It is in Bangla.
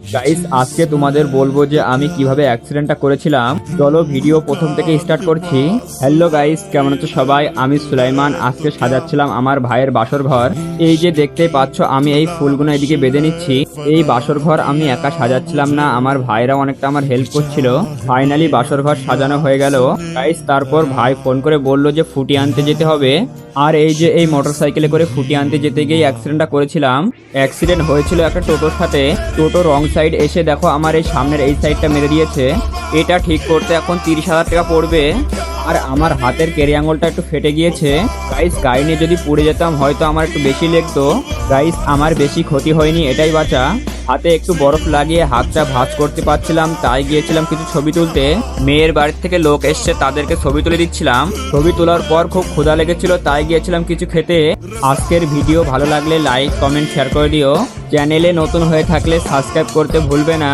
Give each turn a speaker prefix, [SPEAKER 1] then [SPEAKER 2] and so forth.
[SPEAKER 1] গাইস আজকে তোমাদের বলবো যে আমি কিভাবে অ্যাক্সিডেন্টটা করেছিলাম। চলো ভিডিও প্রথম থেকে স্টার্ট করছি। হ্যালো গাইস, কেমন আছো সবাই? আমি সুলাইমান। আজকে সাজাচ্ছিলাম আমার ভাইয়ের বাসর ঘর। এই যে দেখতেই পাচ্ছ আমি এই ফুলগুলো এদিকে বেঁধে নিচ্ছি। এই বাসর ঘর আমি একা সাজাচ্ছিলাম না, আমার ভাইরা অনেকটা আমার হেল্প করছিল। ফাইনালি বাসর ঘর সাজানো হয়ে গেল গাইস। তারপর ভাই ফোন করে বলল যে ফুটি আনতে যেতে হবে। আর এই যে এই মোটরসাইকেলে করে ফুটি আনতে যেতে গিয়ে অ্যাক্সিডেন্টটা করেছিলাম। অ্যাক্সিডেন্ট হয়েছিল একটা টোটোর সাথে। টোটো রং সাইড এসে দেখো আমার এই সামনের এই সাইডটা মেরে দিয়েছে। এটা ঠিক করতে এখন 30,000 টাকা পড়বে। আর আমার হাতের কেরি আঙুলটা একটু ফেটে গিয়েছে। গাইস গাড়ি নিয়ে যদি পড়ে যেতাম হয়তো আমার একটু বেশি লাগতো। গাইস আমার বেশি ক্ষতি হয়নি, এটাই বাঁচা। হাতে একটু বরফ লাগিয়ে হাতটা ভাঁজ করতে পারছিলাম, তাই গিয়েছিলাম কিছু ছবি তুলতে। মেয়ের বাড়ির থেকে লোক এসছে, তাদেরকে ছবি তুলে দিচ্ছিলাম। ছবি তোলার পর খুব ক্ষুধা লেগেছিল, তাই গিয়েছিলাম কিছু খেতে। আজকের ভিডিও ভালো লাগলে লাইক কমেন্ট শেয়ার করে দিও। চ্যানেলে নতুন হয়ে থাকলে সাবস্ক্রাইব করতে ভুলবে না।